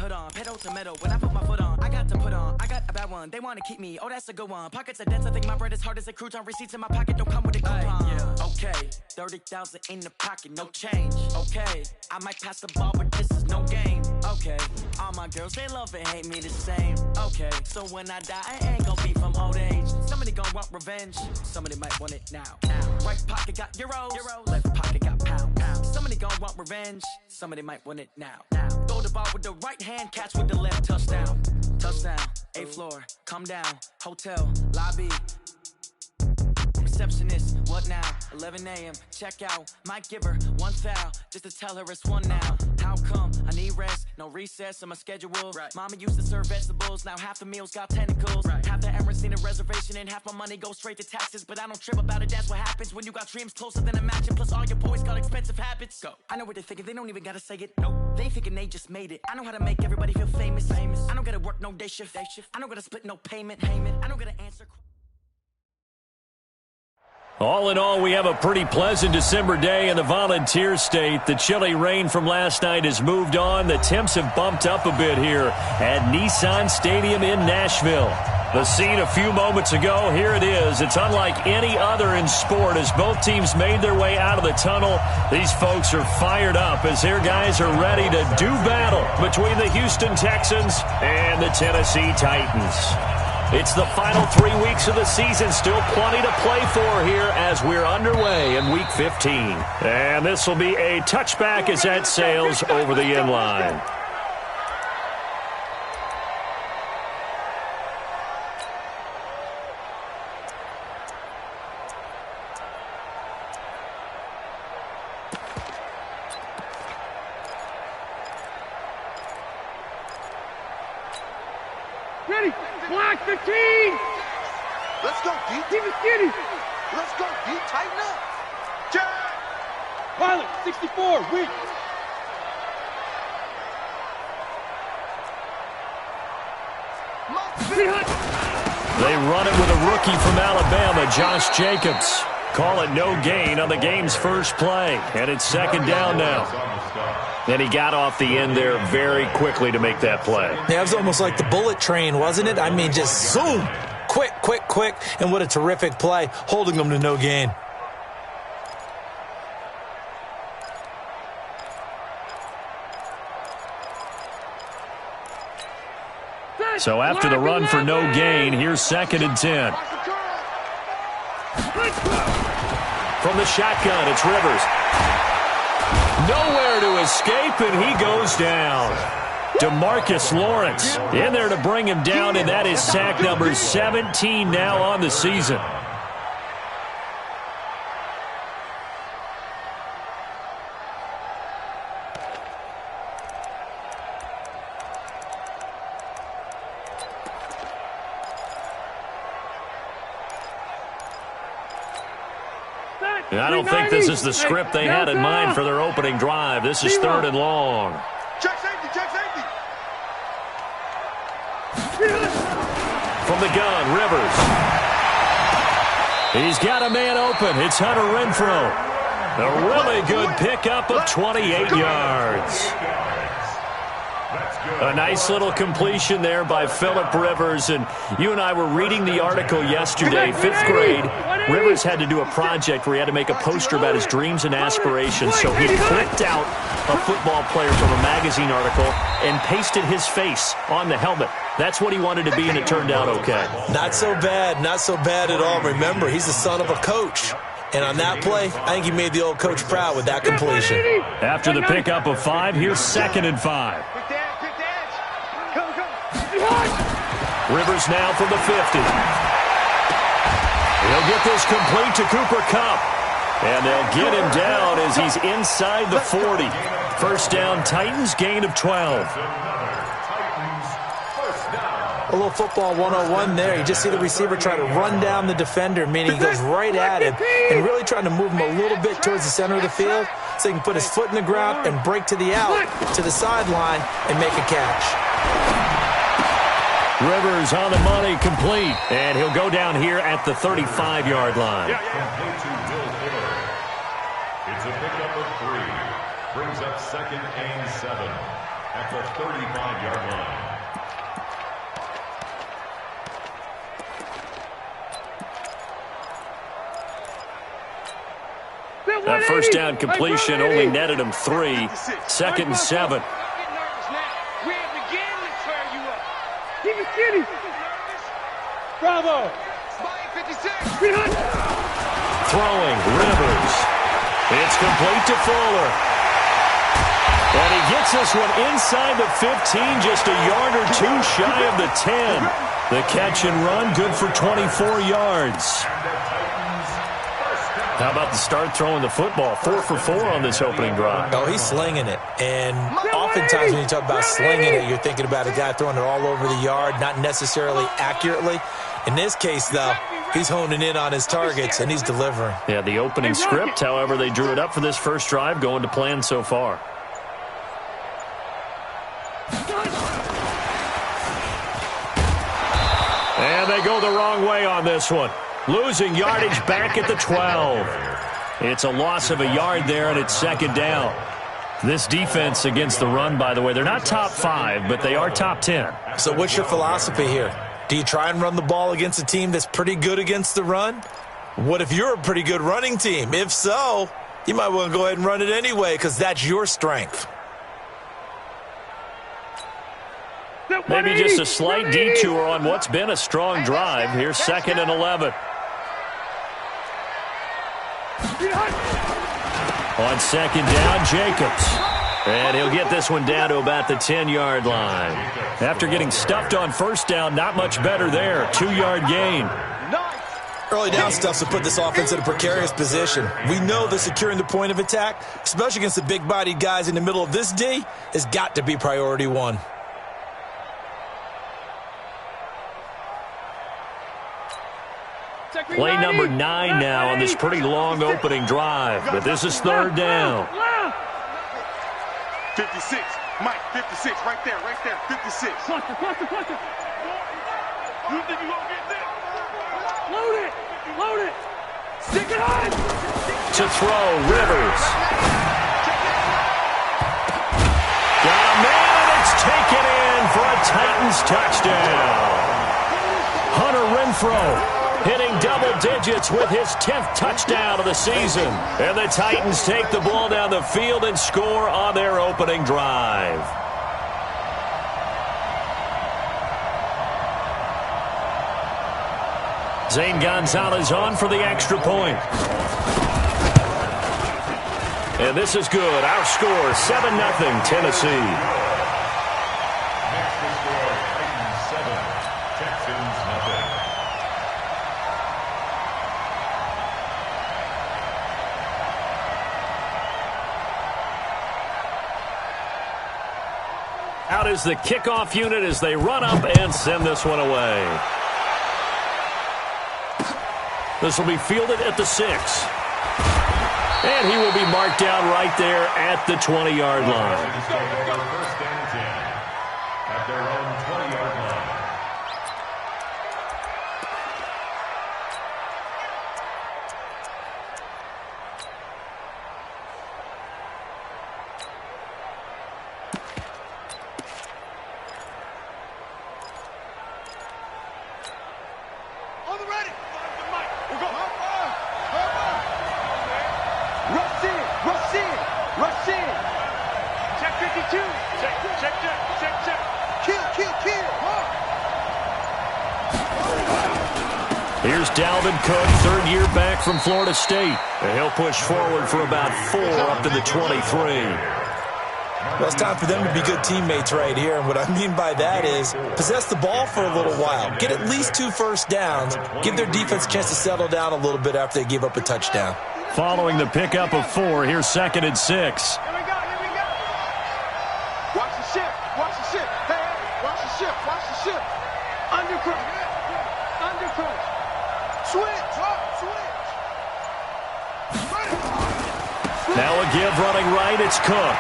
hood on, pedal to metal. When I put my foot on, I got to put on. I got a bad one, they want to keep me. Oh, that's a good one. Pockets are dense, I think my bread is hard as a crouton. Receipts in my pocket don't come with a coupon. Yeah, okay. 30,000 in the pocket, no change. Okay, I might pass the ball, but this is no game. Okay, all my girls, they love and hate me the same. Okay, so when I die, I ain't gonna be from old age. Somebody gonna want revenge, somebody might want it now. Right pocket got euros, left pocket got pounds. Somebody gonna want revenge, somebody might want it now. Throw the ball with the right hand, catch with the left, touchdown. Touchdown, 8th floor, come down, hotel, lobby. Receptionist, what now? 11 a.m. check out. Might give her one foul just to tell her it's one now. How come? I need rest, no recess on my schedule. Right. Mama used to serve vegetables, now half the meals got tentacles. Right. Half the errands need a reservation and half my money goes straight to taxes. But I don't trip about it, that's what happens when you got dreams closer than a mansion. Plus all your boys got expensive habits. Go. I know what they're thinking, they don't even gotta say it. Nope. They thinking they just made it. I know how to make everybody feel famous. I don't gotta work no day shift. I don't gotta split no payment. I don't gotta answer. All in all, we have a pretty pleasant December day in the Volunteer State. The chilly rain from last night has moved on. The temps have bumped up a bit here at Nissan Stadium in Nashville. The scene a few moments ago, here it is. It's unlike any other in sport as both teams made their way out of the tunnel. These folks are fired up as their guys are ready to do battle between the Houston Texans and the Tennessee Titans. It's the final 3 weeks of the season. Still plenty to play for here as we're underway in Week 15. And this will be a touchback as that sails over the end line. Ready, block 15! Let's go, D. Keep it skinny! Let's go, D. Tighten up! Check! Pilot, 64, weak! They run it with a rookie from Alabama, Josh Jacobs. Call it no gain on the game's first play, and it's second down now. And he got off the end there very quickly to make that play. Yeah, it was almost like the bullet train, wasn't it? I mean, just zoom, quick, and what a terrific play, holding them to no gain. So after the run for no gain, here's 2nd and 10. From the shotgun, it's Rivers. Nowhere to escape, and he goes down. DeMarcus Lawrence in there to bring him down, and that is sack number 17 now on the season. I don't think this is the script they had in mind for their opening drive. This is 3rd and long. Check safety, check safety! From the gun, Rivers. He's got a man open. It's Hunter Renfrow. A really good pickup of 28 yards. A nice little completion there by Phillip Rivers. And you and I were reading the article yesterday, 5th grade. Rivers had to do a project where he had to make a poster about his dreams and aspirations. So he clipped out a football player from a magazine article and pasted his face on the helmet. That's what he wanted to be, and it turned out okay. Not so bad at all. Remember, he's the son of a coach. And on that play, I think he made the old coach proud with that completion. After the pickup of 5, here's 2nd and 5. Rivers now from the 50. He'll get this complete to Cooper Kupp. And they'll get him down as he's inside the 40. First down, Titans, gain of 12. A little football 101 there. You just see the receiver try to run down the defender, meaning he goes right at him and really trying to move him a little bit towards the center of the field so he can put his foot in the ground and break to the out, to the sideline, and make a catch. Rivers on the money, complete. And he'll go down here at the 35-yard line. It's a pickup of 3. Brings up 2nd and 7. at the 35-yard line. That first down completion only netted him 3. 2nd and 7. Keep it skinny. Bravo. Throwing, Rivers. It's complete to Fuller. And he gets this one inside the 15, just a yard or two shy of the 10. The catch and run, good for 24 yards. How about the start throwing the football? 4 for 4 on this opening drive. Oh, he's slinging it. And oftentimes when you talk about slinging it, you're thinking about a guy throwing it all over the yard, not necessarily accurately. In this case, though, he's honing in on his targets, and he's delivering. Yeah, the opening script, however, they drew it up for this first drive, going to plan so far. And they go the wrong way on this one. Losing yardage back at the 12. It's a loss of a yard there, and it's 2nd down. This defense against the run, by the way, they're not top 5, but they are top 10. So what's your philosophy here? Do you try and run the ball against a team that's pretty good against the run? What if you're a pretty good running team? If so, you might want to go ahead and run it anyway because that's your strength. Maybe just a slight detour on what's been a strong drive. Here's 2nd and 11. On 2nd down, Jacobs. And he'll get this one down to about the 10-yard line. After getting stuffed on first down, not much better there. 2-yard gain. Early down stuff to put this offense in a precarious position. We know that securing the point of attack, especially against the big-bodied guys in the middle of this D, has got to be priority 1. Play number 9 now on this pretty long opening drive. But this is 3rd down. 56. Mike, 56. Right there, 56. Cluster. You think you're going to get this? Load it. Stick it on. To throw, Rivers. Got a man, and it's taken in for a Titans touchdown. Hunter Renfrow hitting double digits with his 10th touchdown of the season. And the Titans take the ball down the field and score on their opening drive. Zane Gonzalez on for the extra point. And this is good. Our score, 7-0 Tennessee. Out is the kickoff unit as they run up and send this one away. This will be fielded at the 6. And he will be marked down right there at the 20-yard line. First and 10 at their own 20-yard line. Here's Dalvin Cook, 3rd year back from Florida State. And he'll push forward for about 4 up to the 23. Well, it's time for them to be good teammates right here. And what I mean by that is possess the ball for a little while. Get at least 2 first downs. Give their defense a chance to settle down a little bit after they give up a touchdown. Following the pickup of 4, here's 2nd and 6. Here we go. Watch the shift. Hey, watch the shift. Undercrush. Switch. Now a give running right, it's Cook.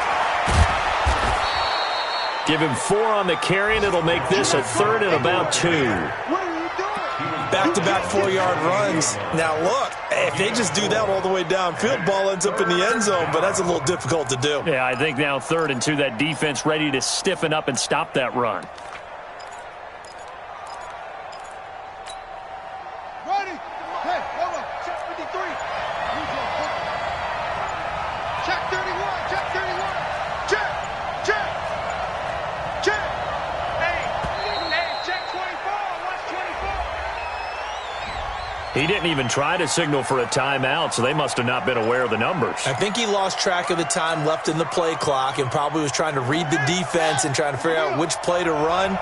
Give him 4 on the carry, and it'll make this a 3rd and about 2. What are you doing? back-to-back 4-yard runs. Now, look, if they just do that all the way downfield, ball ends up in the end zone, but that's a little difficult to do. Yeah, I think now 3rd and 2, that defense ready to stiffen up and stop that run. Ready? Hey, hold on. Check 53. Check 31. Check 31. Check. Check. Check. Hey, check 24. What's 24? He didn't even try to signal for a timeout, so they must have not been aware of the numbers. I think he lost track of the time left in the play clock and probably was trying to read the defense and trying to figure out which play to run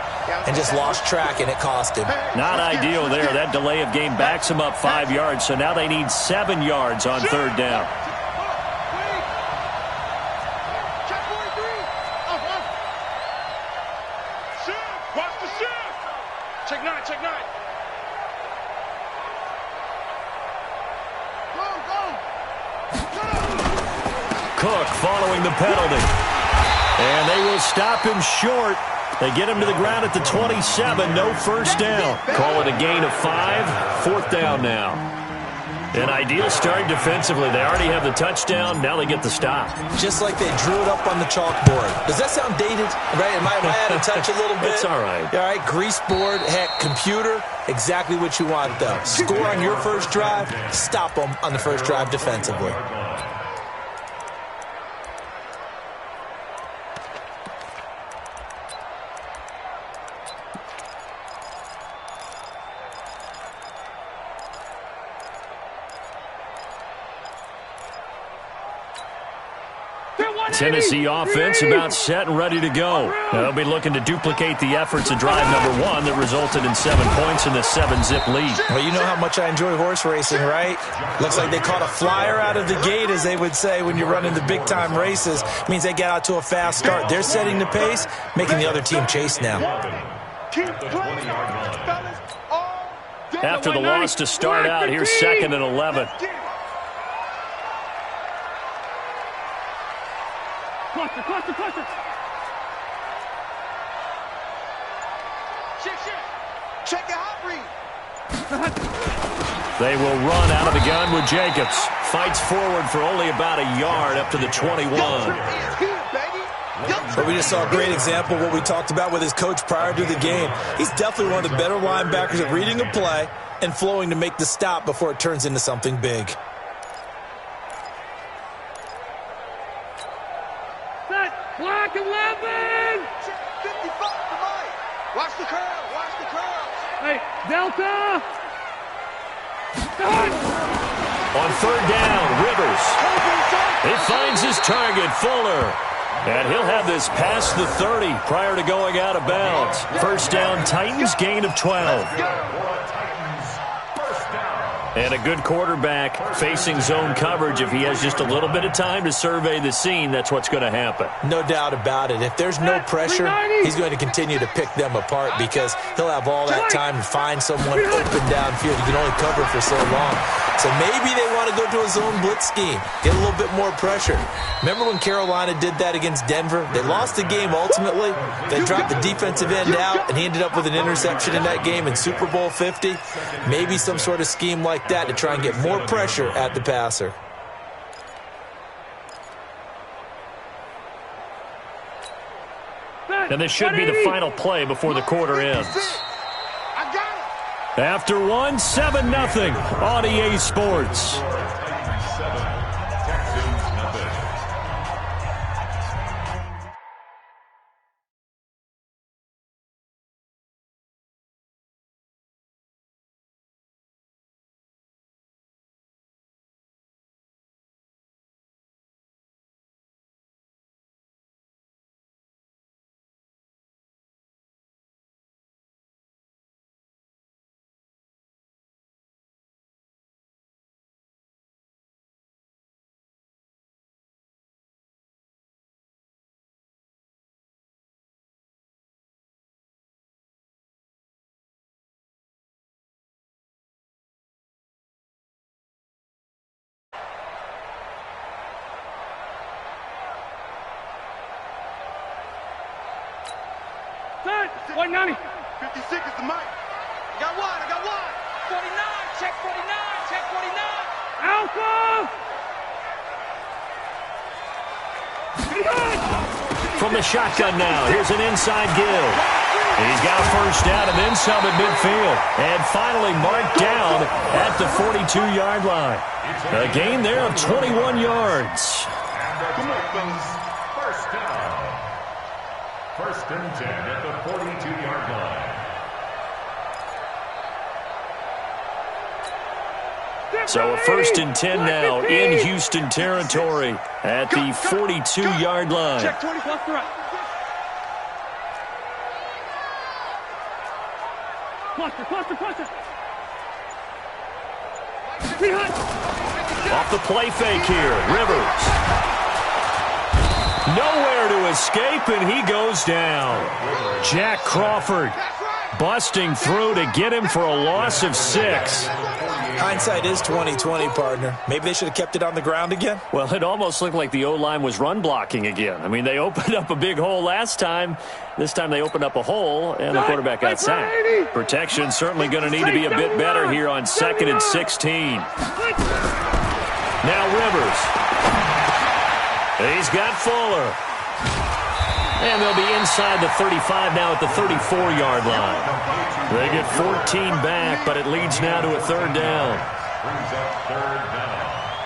and just lost track, and it cost him. Not ideal there. That delay of game backs him up 5 yards, so now they need 7 yards on 3rd down. Check 43. Shift. Watch the shift. Check 9. Check 9. Cook following the penalty. And they will stop him short. They get him to the ground at the 27. No first down. Call it a gain of 5. 4th down now. An ideal start defensively. They already have the touchdown. Now they get the stop. Just like they drew it up on the chalkboard. Does that sound dated? Right? Am I out of touch a little bit? It's all right. All right, grease board, heck, computer, exactly what you want, though. Score on your first drive, stop them on the first drive defensively. Tennessee offense about set and ready to go. They'll be looking to duplicate the efforts of drive number 1 that resulted in 7 points in the 7-zip lead. Well, you know how much I enjoy horse racing, right? Looks like they caught a flyer out of the gate, as they would say when you're running the big-time races. Means they get out to a fast start. They're setting the pace, making the other team chase now. After the loss to start out, here's 2nd and 11. Cluster. Check your hot read. They will run out of the gun with Jacobs. Fights forward for only about a yard up to the 21. But we just saw a great example of what we talked about with his coach prior to the game. He's definitely one of the better linebackers at reading a play and flowing to make the stop before it turns into something big. Black 11! 55 to Mike. Watch the curl. Watch the curl. Hey, Delta! On 3rd down, Rivers. He finds his target, Fuller. And he'll have this past the 30 prior to going out of bounds. First down, Titans, gain of 12. And a good quarterback facing zone coverage. If he has just a little bit of time to survey the scene, that's what's going to happen. No doubt about it. If there's no pressure, he's going to continue to pick them apart because he'll have all that time to find someone open downfield. You can only cover for so long. So maybe they want to go to a zone blitz scheme, get a little bit more pressure. Remember when Carolina did that against Denver? They lost the game ultimately. They dropped the defensive end out, and he ended up with an interception in that game in Super Bowl 50. Maybe some sort of scheme like that to try and get more pressure at the passer. And this should be the final play before the quarter ends. After 1, 7-0 on EA Sports. Set! 190! 56 is the mic. I got one. Check 49. Check 49. Alpha. From the shotgun now, here's an inside give. He's got a first down and then some at midfield. And finally marked down at the 42-yard line. A gain there of 21 yards. And the Titans first down. First and 10 at the 42-yard line. So a first and 10 now in Houston territory at the 42-yard line. Check 20 plus the right. Cluster. Off the play fake here, Rivers. Nowhere to escape, and he goes down. Jack Crawford busting through to get him for a loss of 6. Hindsight is 20/20, partner. Maybe they should have kept it on the ground again. Well, it almost looked like the O-line was run blocking again. I mean, they opened up a big hole last time. This time they opened up a hole, and the quarterback got sacked. Protection certainly going to need to be a bit better here on 2nd and 16. Now Rivers. He's got Fuller. And they'll be inside the 35 now at the 34-yard line. They get 14 back, but it leads now to a 3rd down. Brings up 3rd down.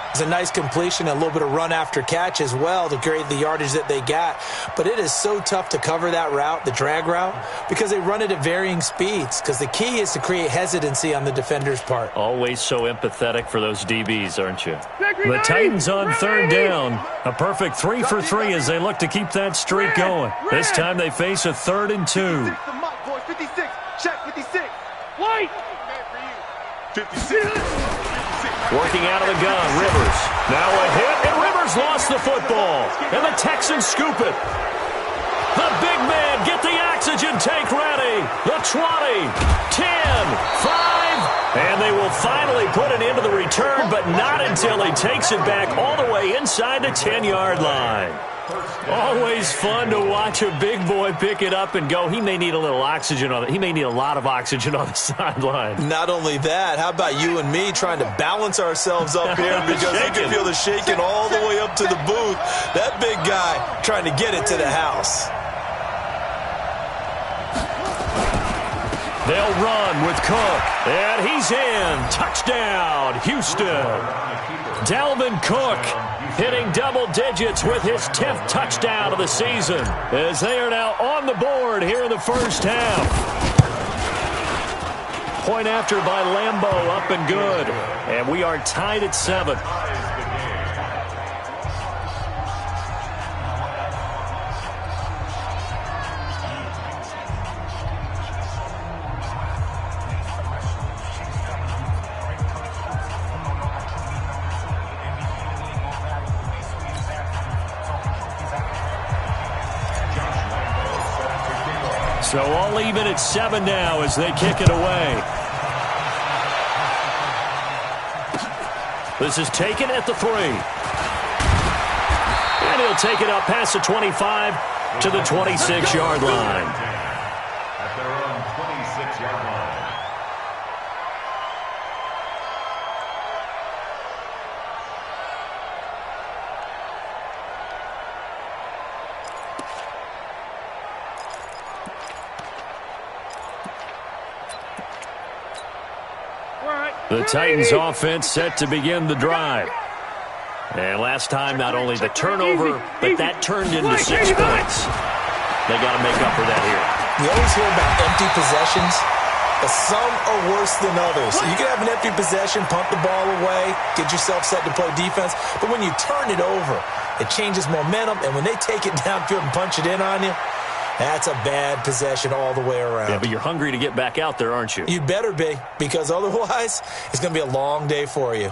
It's a nice completion and a little bit of run after catch as well to create the yardage that they got. But it is so tough to cover that route, the drag route, because they run it at varying speeds. Because the key is to create hesitancy on the defender's part. Always so empathetic for those DBs, aren't you? The Titans on 3rd down. A perfect 3 for 3 as they look to keep that streak going. This time they face a 3rd and 2. 56. Check 56. White. 56. Working out of the gun, Rivers. Now a hit, and Rivers lost the football. And the Texans scoop it. The big man, get the oxygen tank ready. The 20, 10, 5, and they will finally put an end to the return, but not until he takes it back all the way inside the 10-yard line. Always fun to watch a big boy pick it up and go. He may need a little oxygen on it. He may need a lot of oxygen on the sideline. Not only that, how about you and me trying to balance ourselves up here because you can feel the shaking all the way up to the booth. That big guy trying to get it to the house. They'll run with Cook, and he's in. Touchdown, Houston. Dalvin Cook hitting double digits with his 10th touchdown of the season as they are now on the board here in the first half. Point after by Lambeau, up and good. And we are tied at 7. So all even at 7 now as they kick it away. This is taken at the 3. And he'll take it up past the 25 to the 26-yard line. At their own 26-yard line. The Titans offense set to begin the drive. And last time, not only the turnover, but that turned into 6 points. They got to make up for that here. You always hear about empty possessions, but some are worse than others. You can have an empty possession, punt the ball away, get yourself set to play defense, but when you turn it over, it changes momentum, and when they take it downfield and punch it in on you, that's a bad possession all the way around. Yeah, but you're hungry to get back out there, aren't you? You'd better be, because otherwise, it's going to be a long day for you.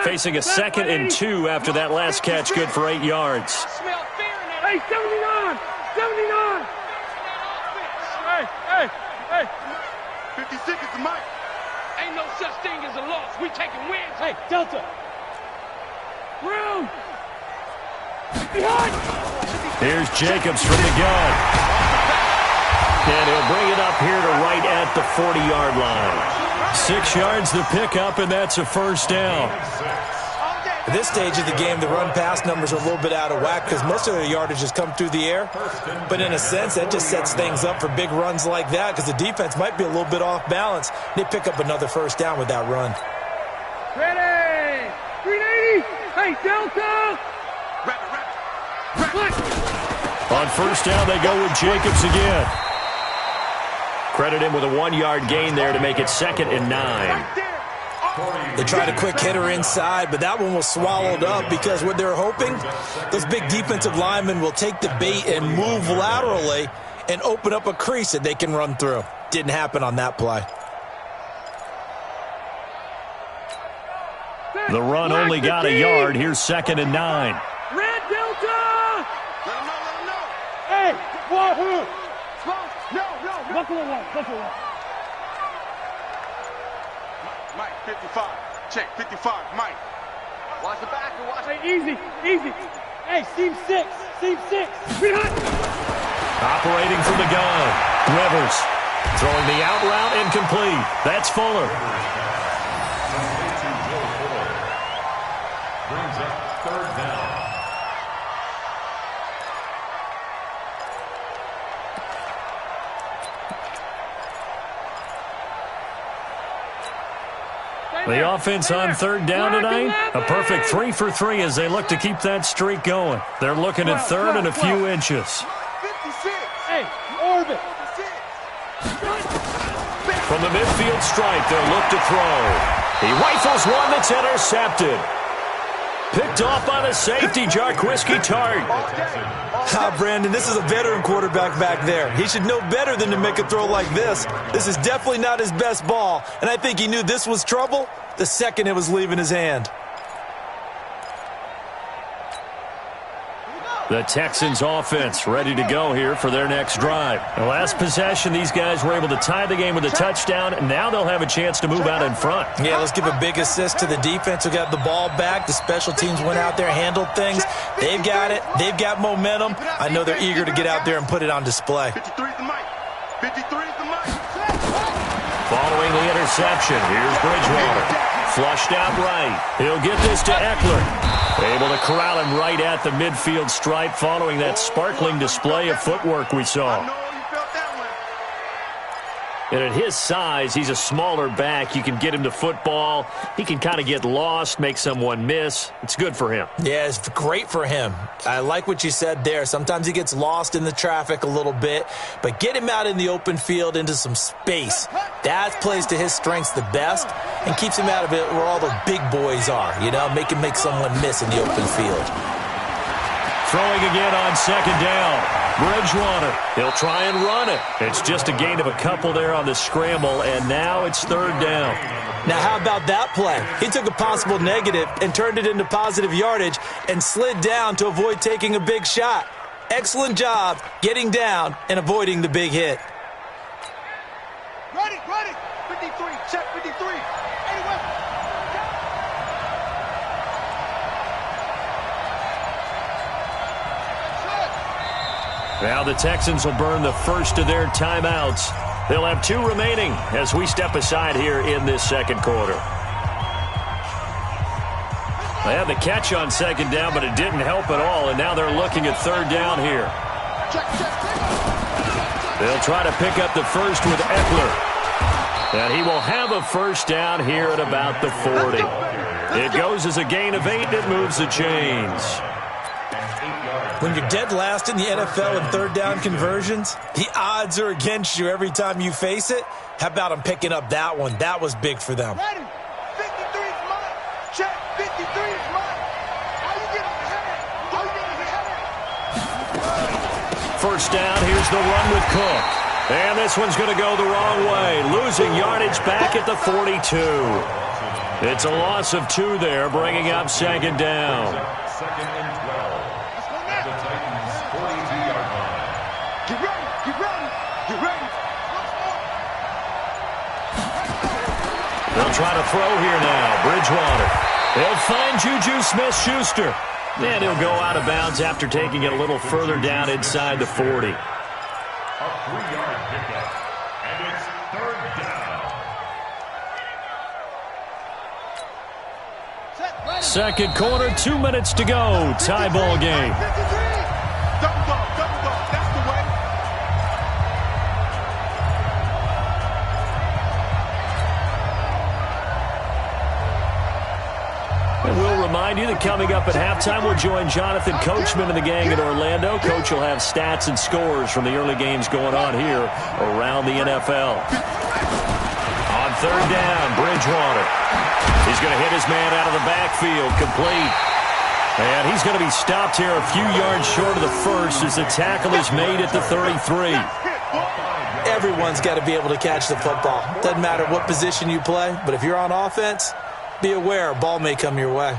Facing a 2nd and 2 after that last catch, good for 8 yards. Hey, 79! 79! Hey! 56 is the mic. Ain't no such thing as a loss. We taking wins. Hey, Delta! Room! Here's Jacobs from the gun. And he'll bring it up here to right at the 40-yard line. 6 yards to pick up, and that's a first down. At this stage of the game, the run-pass numbers are a little bit out of whack because most of their yardage has come through the air. But in a sense, that just sets things up for big runs like that because the defense might be a little bit off balance. They pick up another first down with that run. Ready! 380! Hey, Delta! On first down, they go with Jacobs again. Credit him with a 1-yard gain there to make it 2nd and 9. They tried a quick hitter inside, but that one was swallowed up because what they're hoping, those big defensive linemen will take the bait and move laterally and open up a crease that they can run through. Didn't happen on that play. The run only got a yard. Here's 2nd and 9. Red Delta! Let him know. Hey, Wahoo! No. Buffalo one. Mike, 55. Check, 55. Mike. Watch the back and watch. Hey, easy. Hey, seam 6. Behind. Operating from the gun. Rivers throwing the out route incomplete. That's Fuller. Brings up 3rd down. The offense on 3rd down tonight, a perfect 3 for 3 as they look to keep that streak going. They're looking at 3rd and a few inches. 56. Hey, orbit. From the midfield stripe, they'll look to throw. He rifles one that's intercepted. Picked off by the safety, Jarquiski Tart. Brandon, this is a veteran quarterback back there. He should know better than to make a throw like this. This is definitely not his best ball, and I think he knew this was trouble the second it was leaving his hand. The Texans offense ready to go here for their next drive. The last possession, these guys were able to tie the game with a touchdown, and now they'll have a chance to move out in front. Yeah, let's give a big assist to the defense who got the ball back. The special teams went out there, handled things. They've got it. They've got momentum. I know they're eager to get out there and put it on display. 53 is the mic. 53 is the mic. Following the interception, here's Bridgewater. Flushed out right. He'll get this to Eckler. Able to corral him right at the midfield stripe following that sparkling display of footwork we saw. And at his size, he's a smaller back. You can get him to football. He can kind of get lost, make someone miss. It's good for him. Yeah, it's great for him. I like what you said there. Sometimes he gets lost in the traffic a little bit, but get him out in the open field into some space. That plays to his strengths the best and keeps him out of it where all the big boys are, make him make someone miss in the open field. Throwing again on 2nd down. Bridgewater, he'll try and run it. It's just a gain of a couple there on the scramble, and now it's 3rd down. Now, how about that play? He took a possible negative and turned it into positive yardage and slid down to avoid taking a big shot. Excellent job getting down and avoiding the big hit. Ready. 53. Check 53. Anyway. Now the Texans will burn the first of their timeouts. They'll have 2 remaining as we step aside here in this 2nd quarter. They had the catch on 2nd down, but it didn't help at all, and now they're looking at 3rd down here. They'll try to pick up the first with Eckler. And he will have a first down here at about the 40. It goes as a gain of 8, and it moves the chains. When you're dead last in the NFL in 3rd down conversions, the odds are against you every time you face it. How about him picking up that one? That was big for them. Ready. 53 is mine. Check. 53 is mine. How you getting ahead? First down, here's the run with Cook. And this one's going to go the wrong way. Losing yardage back at the 42. It's a loss of 2 there, bringing up 2nd down. 2nd and 12. At the Titans' 42-yard line. Get ready. They'll try to throw here now. Bridgewater. They'll find Juju Smith-Schuster. And he'll go out of bounds after taking it a little further down inside the 40. A 3-yard pickup. And it's third down. Second quarter, 2 minutes to go. Tie ball game. Double ball, that's the way. And we'll remind you that coming up at halftime, we'll join Jonathan Coachman and the gang in Orlando. Coach will have stats and scores from the early games going on here around the NFL. On third down, Bridgewater. He's going to hit his man out of the backfield, complete. And he's going to be stopped here a few yards short of the first as the tackle is made at the 33. Everyone's got to be able to catch the football. Doesn't matter what position you play, but if you're on offense, be aware a ball may come your way.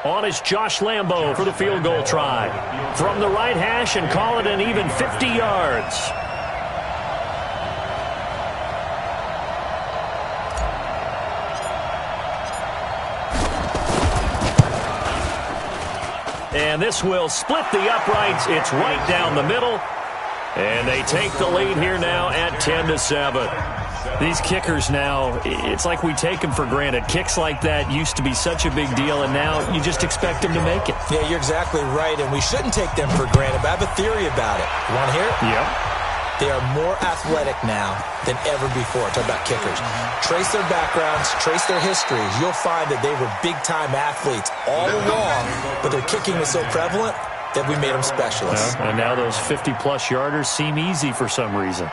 On is Josh Lambo for the field goal try. From the right hash and call it an even 50 yards. And this will split the uprights. It's right down the middle. And they take the lead here now at 10-7. These kickers now, it's like we take them for granted. Kicks like that used to be such a big deal, and now you just expect them to make it. Yeah, you're exactly right, and we shouldn't take them for granted, but I have a theory about it. You want to hear it? Yep. They are more athletic now than ever before. Talk about kickers. Trace their backgrounds, trace their histories. You'll find that they were big-time athletes all along, but their kicking was so prevalent that we made them specialists. And now those 50-plus yarders seem easy for some reason.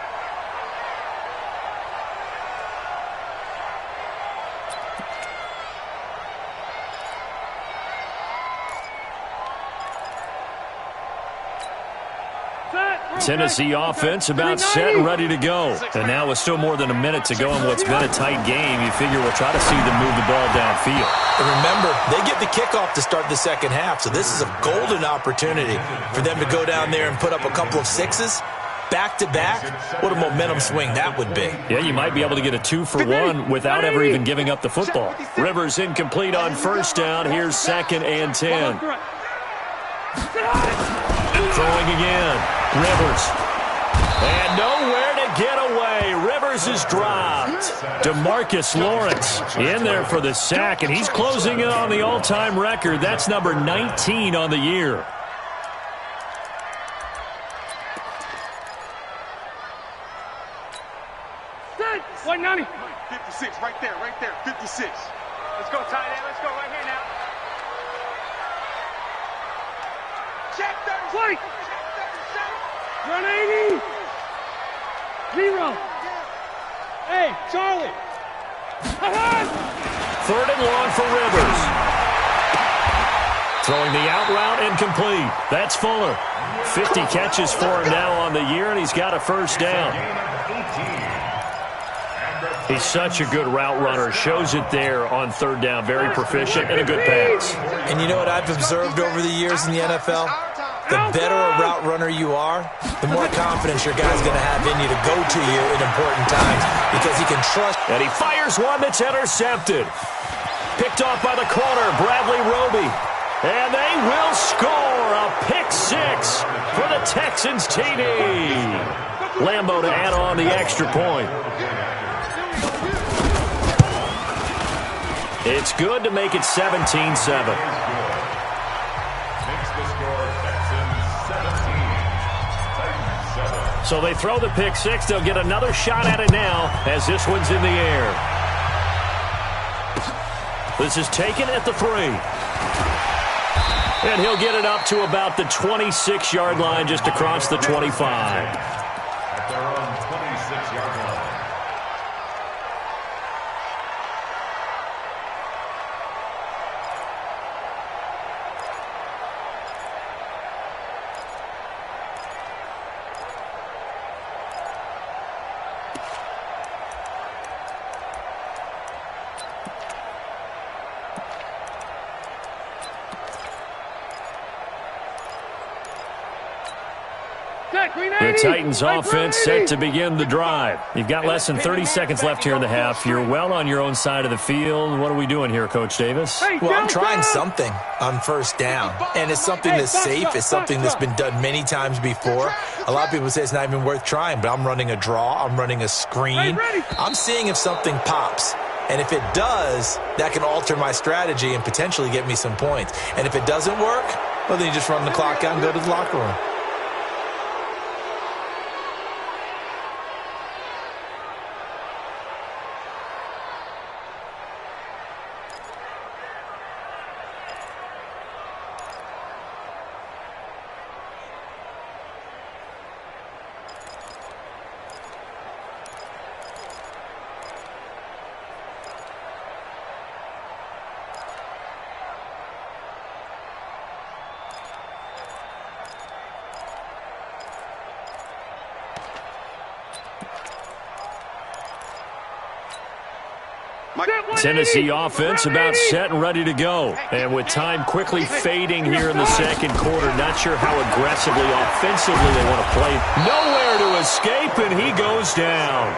Tennessee offense about set and ready to go. And now with still more than a minute to go in what's been a tight game, you figure we'll try to see them move the ball downfield. And remember, they get the kickoff to start the second half, so this is a golden opportunity for them to go down there and put up a couple of sixes back-to-back. What a momentum swing that would be. Yeah, you might be able to get a 2-for-1 without ever even giving up the football. Rivers incomplete on first down. Here's 2nd and 10. Throwing again. Rivers. And nowhere to get away. Rivers is dropped. DeMarcus Lawrence in there for the sack, and he's closing in on the all-time record. That's number 19 on the year. White 90. 56, right there, 56. Let's go, tight end. Let's go right here now. Check 37. White. Run 80. 0. Hey, Charlie. Third and long for Rivers. Throwing the out route and complete. That's Fuller. 50 catches for him now on the year, and he's got a first down. He's such a good route runner. Shows it there on third down. Very proficient and a good pass. And you know what I've observed over the years in the NFL? The better a route runner you are, the more confidence your guy's going to have in you to go to you in important times because he can trust. And he fires one that's intercepted. Picked off by the corner, Bradley Roby. And they will score a pick six for the Texans TD. Lambo to add on the extra point. It's good to make it 17-7. So they throw the pick six. They'll get another shot at it now as this one's in the air. This is taken at the 3. And he'll get it up to about the 26-yard line, just across the 25. At their own 26-yard line. The Titans offense set to begin the drive. You've got less than 30 seconds left here in the half. You're well on your own side of the field. What are we doing here, Coach Davis? Well, I'm trying something on first down, and it's something that's safe. It's something that's been done many times before. A lot of people say it's not even worth trying, but I'm running a draw. I'm running a screen. I'm seeing if something pops. And if it does, that can alter my strategy and potentially get me some points. And if it doesn't work, well, then you just run the clock out and go to the locker room. Tennessee offense about set and ready to go. And with time quickly fading here in the second quarter, not sure how aggressively, offensively they want to play. Nowhere to escape, and he goes down.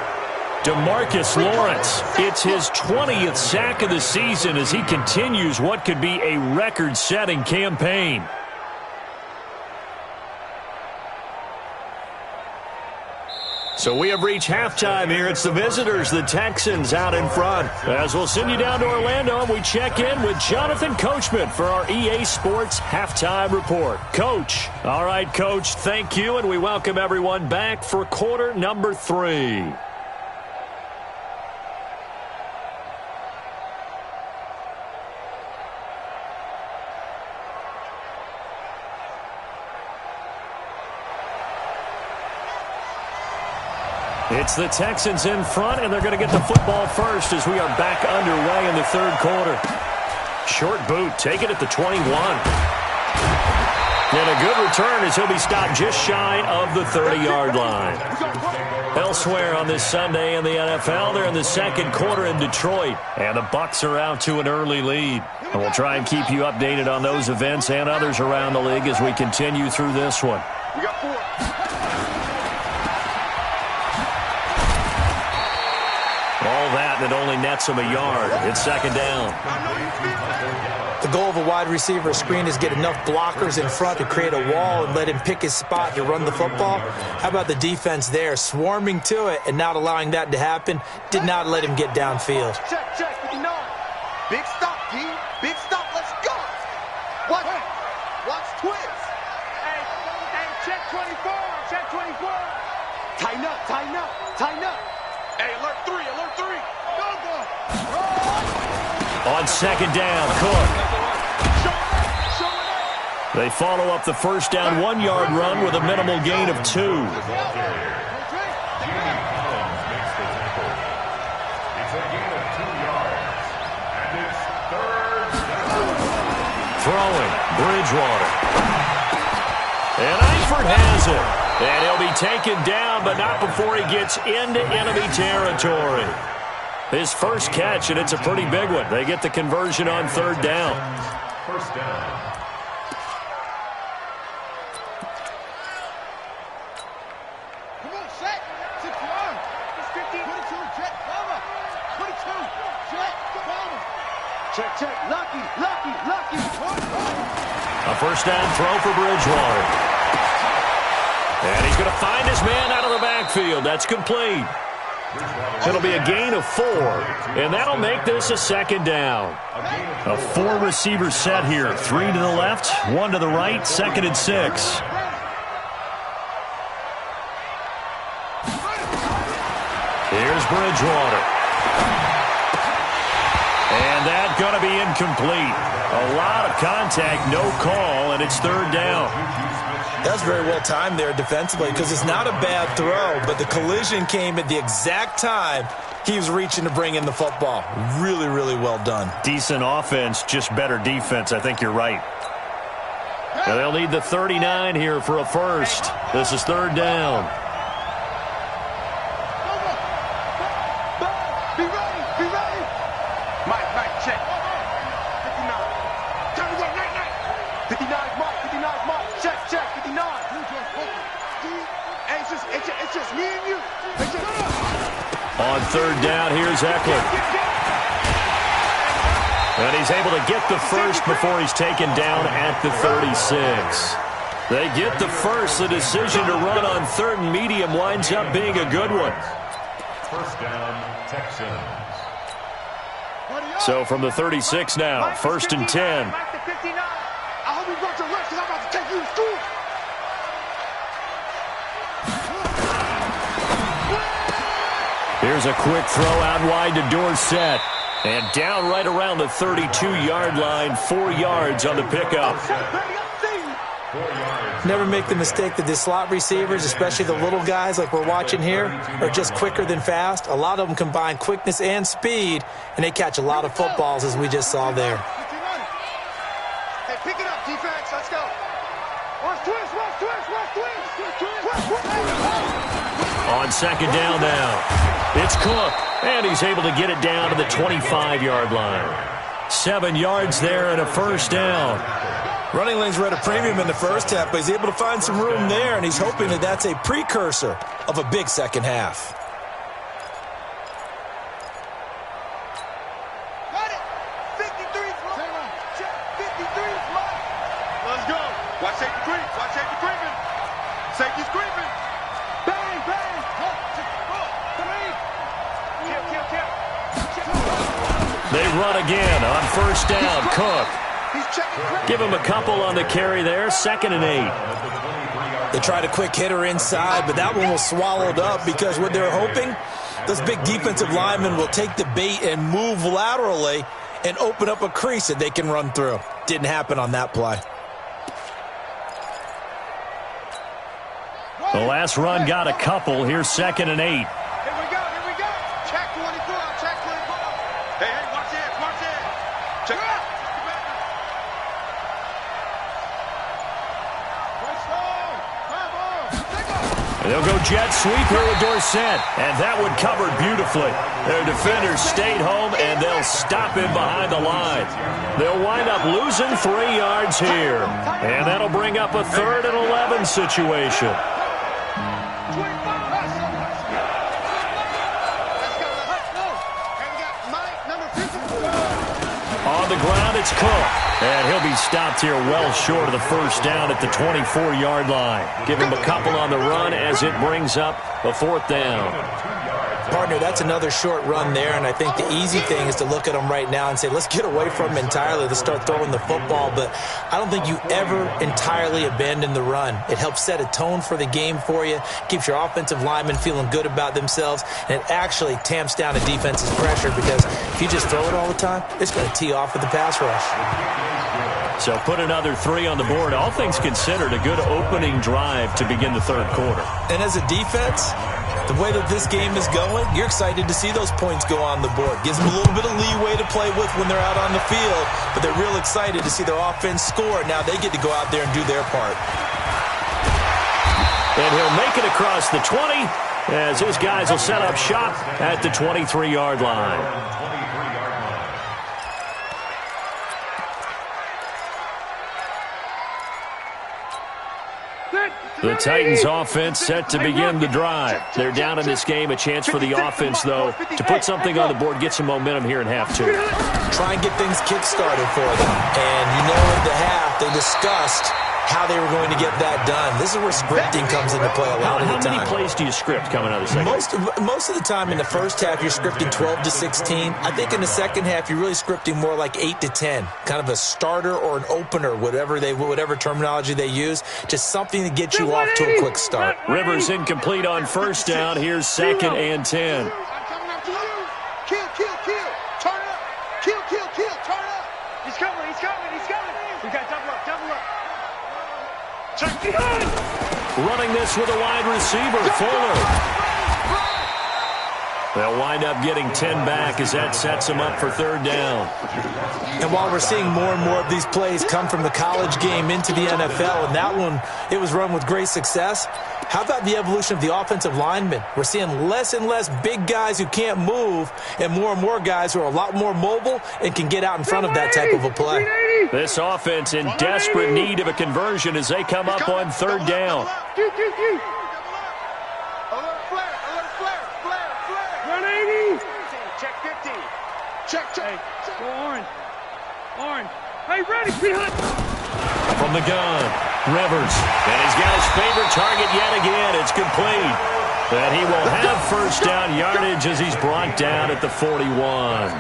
DeMarcus Lawrence, it's his 20th sack of the season as he continues what could be a record-setting campaign. So we have reached halftime here. It's the visitors, the Texans, out in front. As we'll send you down to Orlando, and we check in with Jonathan Coachman for our EA Sports Halftime Report. Coach. All right, Coach, thank you, and we welcome everyone back for quarter number 3. It's the Texans in front, and they're going to get the football first as we are back underway in the third quarter. Short boot, take it at the 21. And a good return as he'll be stopped just shy of the 30-yard line. Elsewhere on this Sunday in the NFL, they're in the second quarter in Detroit, and the Bucs are out to an early lead. And we'll try and keep you updated on those events and others around the league as we continue through this one. We got 4. All that, and it only nets him a yard. It's second down. The goal of a wide receiver screen is get enough blockers in front to create a wall and let him pick his spot to run the football. How about the defense there, swarming to it and not allowing that to happen? Did not let him get downfield. Check, 59. Big stop, D. Big stop, let's go. Watch twist. Hey, check 24, check 24. Tighten up. Hey, alert 3. On second down, Cook. They follow up the first down 1-yard run with a minimal gain of 2. Throwing, Bridgewater. And Eifert has it. And he'll be taken down, but not before he gets into enemy territory. His first catch, and it's a pretty big one. They get the conversion on third down. First down. Come on, set. 61. It's 15. 22, jet, cover. 22, jet, cover. Check. Lucky. A first down throw for Bridgewater. And he's going to find his man out of the backfield. That's complete. It'll be a gain of 4, and that'll make this a second down. A 4-receiver set here. 3 to the left, 1 to the right, 2nd and 6. Here's Bridgewater. And that's going to be incomplete. A lot of contact, no call, and it's third down. That was very well timed there defensively because it's not a bad throw, but the collision came at the exact time he was reaching to bring in the football. Really, really well done. Decent offense, just better defense. I think you're right. And they'll need the 39 here for a first. This is third down. Be ready. Mike, check. 59. Turn away, night. 59, Mike. Check. 59. It's just me and you. On third down, here's Eckler. And he's able to get the first before he's taken down at the 36. They get the first. The decision to run on third and medium winds up being a good one. First down, Texans. So from the 36 now, first and 10. I hope you brought your rest because I'm about to take you to school. Here's a quick throw out wide to Dorsett. And down right around the 32-yard line, 4 yards on the pickup. Never make the mistake that the slot receivers, especially the little guys like we're watching here, are just quicker than fast. A lot of them combine quickness and speed, and they catch a lot of footballs, as we just saw there. Hey, pick it up, defense. Let's go. Watch twist. On second down now, it's Cook, and he's able to get it down to the 25-yard line. 7 yards there and a first down. Running lanes were at a premium in the first half, but he's able to find some room there, and he's hoping that that's a precursor of a big second half. Got it. 53 fly. Check 53 fly. Let's go. Watch safety creep. Watch safety creeping. Safety's creeping. Bang, bang. They run again on first down. Cook. Give him a couple on the carry there. Second and 8. They tried a quick hitter inside, but that one was swallowed up because what they're hoping, those big defensive linemen will take the bait and move laterally and open up a crease that they can run through. Didn't happen on that play. The last run got a couple. Here's second and 8. Here we go. Check 24. Check 24. Hey, watch it. Check it out. They'll go jet sweep here with Dorsett, and that one covered beautifully. Their defenders stayed home, and they'll stop him behind the line. They'll wind up losing 3 yards here, and that'll bring up a 3rd and 11 situation. On the ground, it's Cook. And he'll be stopped here well short of the first down at the 24-yard line. Give him a couple on the run as it brings up a 4th down. Partner, that's another short run there, and I think the easy thing is to look at him right now and say, let's get away from him entirely. Let's start throwing the football, but I don't think you ever entirely abandon the run. It helps set a tone for the game for you, keeps your offensive linemen feeling good about themselves, and it actually tamps down a defense's pressure because if you just throw it all the time, it's going to tee off with the pass rush. So put another 3 on the board. All things considered, a good opening drive to begin the 3rd quarter. And as a defense, the way that this game is going, you're excited to see those points go on the board. Gives them a little bit of leeway to play with when they're out on the field, but they're real excited to see their offense score. Now they get to go out there and do their part. And he'll make it across the 20 as his guys will set up shop at the 23-yard line. The Titans offense set to begin the drive. They're down in this game. A chance for the offense, though, to put something on the board, get some momentum here in half 2. Try and get things kick-started for them. And you know in the half they discussed how they were going to get that done. This is where scripting comes into play a lot of the time. How many plays do you script coming out of the second? Most of the time in the first half, you're scripting 12 to 16. I think in the second half, you're really scripting more like 8 to 10. Kind of a starter or an opener, whatever terminology they use. Just something to get you off to a quick start. Rivers incomplete on first down. Here's 2nd and 10. I'm coming up to you. Kill. Turn it up. Kill. Turn it up. He's coming. We got double up. Running this with a wide receiver, Fuller. They'll wind up getting 10 back as that sets them up for 3rd down. And while we're seeing more and more of these plays come from the college game into the NFL, and that one, it was run with great success, how about the evolution of the offensive linemen? We're seeing less and less big guys who can't move and more guys who are a lot more mobile and can get out in front of that type of a play. This offense in desperate need of a conversion as they come up on 3rd down. Go orange. Orange. Hey, ready, behind. From the gun, Rivers. And he's got his favorite target yet again. It's complete. And he will have first down yardage as he's brought down at the 41.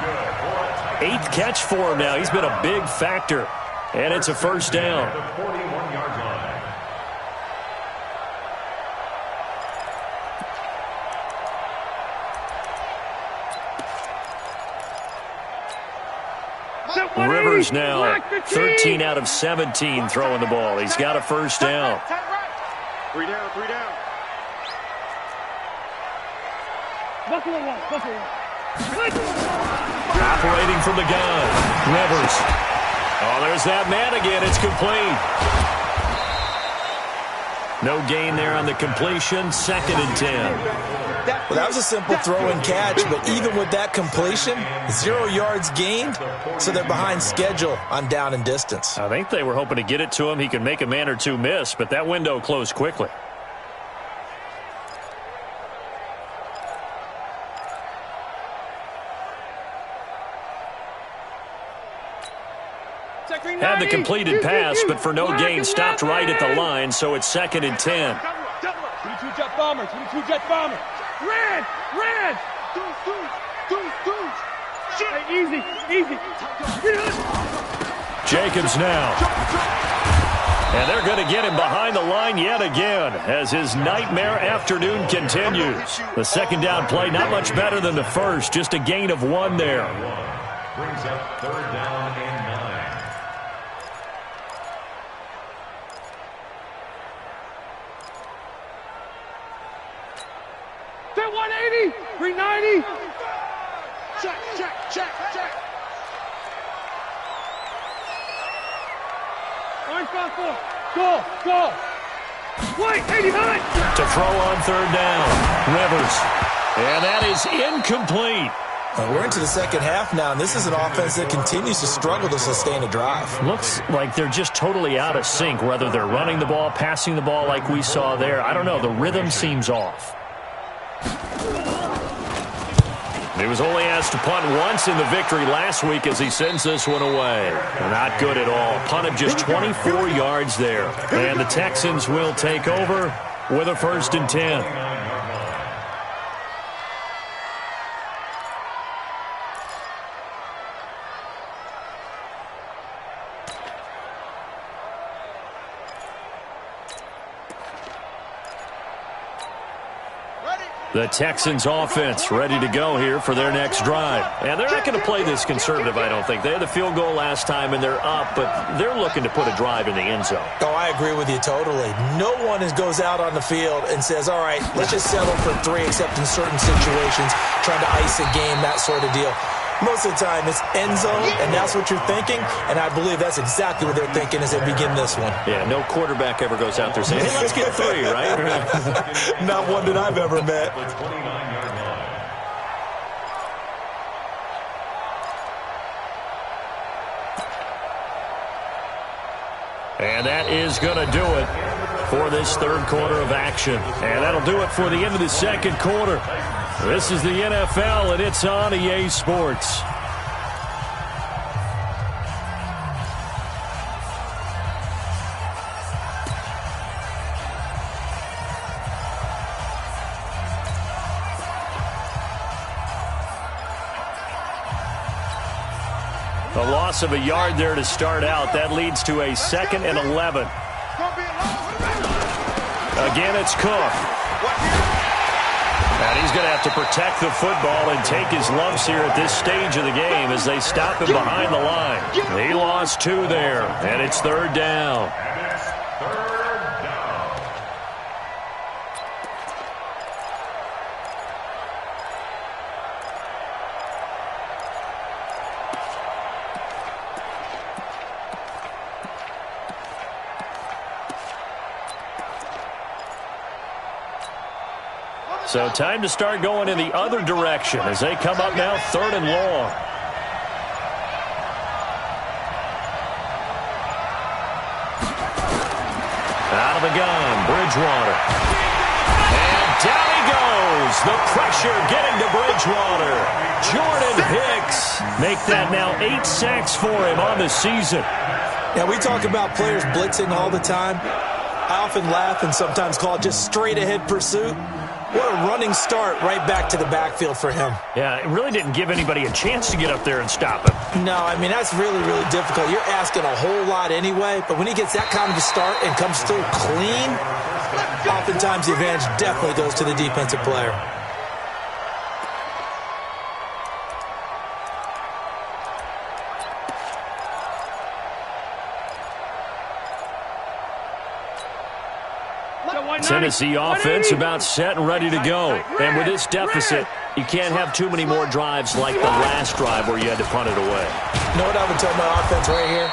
8th catch for him now. He's been a big factor. And it's a first down. The 41-yard line. Rivers now 13 out of 17 throwing the ball. He's got a first down. 3 down, 3 down. Buffalo one, Buffalo one. Operating from the gun, Rivers. Oh, there's that man again. It's complete. No gain there on the completion. 2nd and 10. Well, that was a simple throw and catch, but even with that completion, 0 yards gained, so they're behind schedule on down and distance. I think they were hoping to get it to him. He could make a man or two miss, but that window closed quickly. Had the completed pass, but for no gain, stopped right at the line, so it's 2nd and 10. 22 jet bombers, 22 jet bombers. Red! Red! Hey, easy, easy. Jacobs now. And they're going to get him behind the line yet again as his nightmare afternoon continues. The 2nd down play, not much better than the first, just a gain of 1 there. Brings up 3rd down and 9. Set 180, 390. Check. Orange front 4. Go. White, 89. To throw on 3rd down, Rivers. And that is incomplete. We're into the second half now, and this is an offense that continues to struggle to sustain a drive. Looks like they're just totally out of sync, whether they're running the ball, passing the ball like we saw there. I don't know. The rhythm seems off. He was only asked to punt once in the victory last week as he sends this one away. Not good at all. Punted just 24 yards there. And the Texans will take over with a 1st and 10. The Texans offense ready to go here for their next drive. And they're not going to play this conservative, I don't think. They had the field goal last time, and they're up, but they're looking to put a drive in the end zone. Oh, I agree with you totally. No one goes out on the field and says, all right, let's just settle for 3, except in certain situations, trying to ice a game, that sort of deal. Most of the time, it's end zone, and that's what you're thinking, and I believe that's exactly what they're thinking as they begin this one. Yeah, no quarterback ever goes out there saying, hey, let's get 3, right? Not one that I've ever met. The 29-yard line. And that is going to do it for this 3rd quarter of action. And that'll do it for the end of the 2nd quarter. This is the NFL, and it's on EA Sports. A loss of a yard there to start out. That leads to a 2nd and 11. Again, it's Cook. And he's going to have to protect the football and take his lumps here at this stage of the game as they stop him behind the line. He lost 2 there, and it's 3rd down. And it's 3rd down. So time to start going in the other direction as they come up now 3rd and long. Out of the gun, Bridgewater. And down he goes. The pressure getting to Bridgewater. Jordan Hicks. Make that now 8 sacks for him on the season. Yeah, we talk about players blitzing all the time. I often laugh and sometimes call it just straight-ahead pursuit. What a running start right back to the backfield for him. Yeah, it really didn't give anybody a chance to get up there and stop him. No, I mean, that's really, really difficult. You're asking a whole lot anyway, but when he gets that kind of a start and comes through clean, oftentimes the advantage definitely goes to the defensive player. Tennessee offense about set and ready to go. And with this deficit, you can't have too many more drives like the last drive where you had to punt it away. You know what I would tell my offense right here?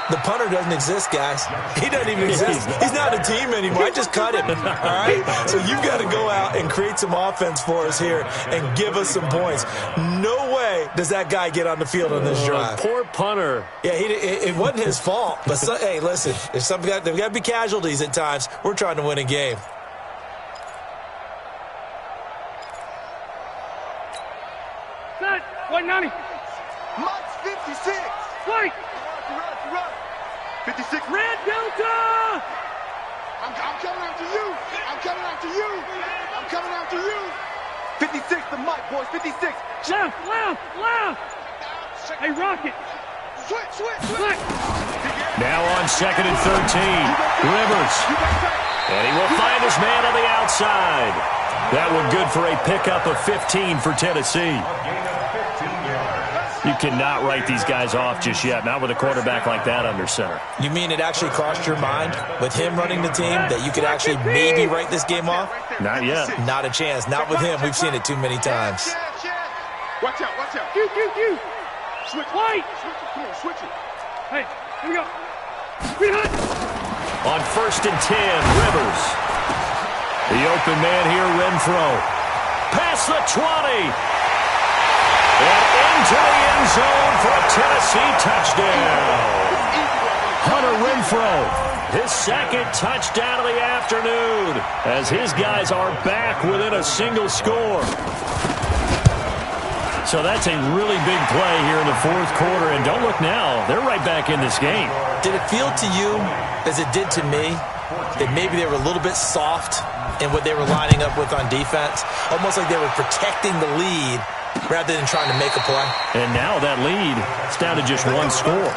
The punter doesn't exist, guys. He doesn't even exist. He's not a team anymore. I just cut him, all right? So you've got to go out and create some offense for us here and give us some points. No way does that guy get on the field on this drive. Poor punter. Yeah, it wasn't his fault. But, hey, listen, there's got to be casualties at times. We're trying to win a game. Set. 190. Mike's 56. Fight. 56. Red Delta. I'm coming after you. I'm coming after you. I'm coming after you. 56 to Mike, boys. 56. Left. Hey, Rocket. Switch. Now on 2nd and 13. Rivers. And he will find his man on the outside. That one good for a pickup of 15 for Tennessee. You cannot write these guys off just yet, not with a quarterback like that under center. You mean it actually crossed your mind with him running the team that you could actually maybe write this game off? Not yet. Not a chance. Not with him. We've seen it too many times. Watch out. You. Switch. Fight. Come on, switch it. Hey, here we go. Behind. On 1st and 10, Rivers. The open man here, Renfro. Past the 20. And into the end zone for a Tennessee touchdown. Hunter Renfro, his 2nd touchdown of the afternoon, as his guys are back within a single score. So that's a really big play here in the 4th quarter. And don't look now, they're right back in this game. Did it feel to you, as it did to me, that maybe they were a little bit soft in what they were lining up with on defense? Almost like they were protecting the lead rather than trying to make a play. And now that lead is down to just one score.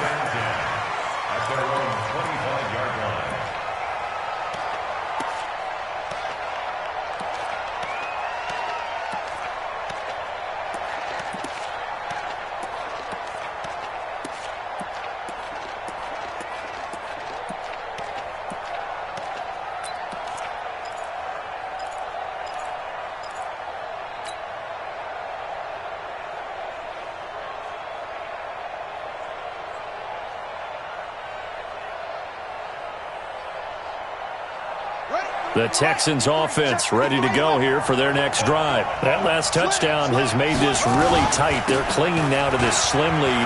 The Texans offense ready to go here for their next drive. That last touchdown has made this really tight. They're clinging now to this slim lead.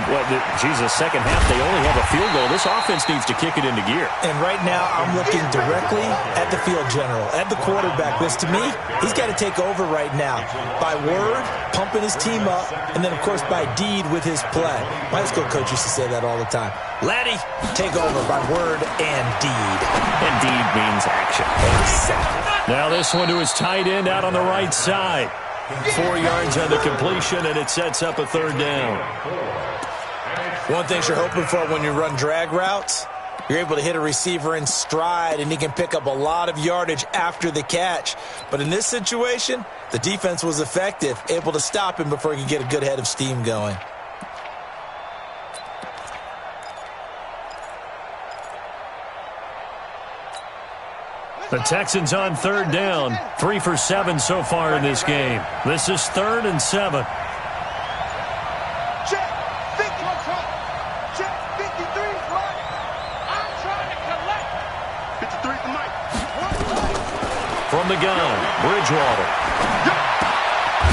Second half, they only have a field goal. This offense needs to kick it into gear. And right now, I'm looking directly at the field general, at the quarterback. Because to me, he's got to take over right now. By word, pumping his team up, and then, of course, by deed with his play. My high school coach used to say that all the time. Laddie, take over by word and deed. And deed means action. Exactly. Now this one to his tight end out on the right side. 4 yards on the completion, and it sets up a 3rd down. One thing you're hoping for when you run drag routes, you're able to hit a receiver in stride, and he can pick up a lot of yardage after the catch. But in this situation, the defense was effective, able to stop him before he could get a good head of steam going. The Texans on 3rd down. 3 for 7 so far in this game. This is 3rd and 7. Check. 50. Check. 53. Mike. I'm trying to collect. 53 for Mike. From the gun, Bridgewater.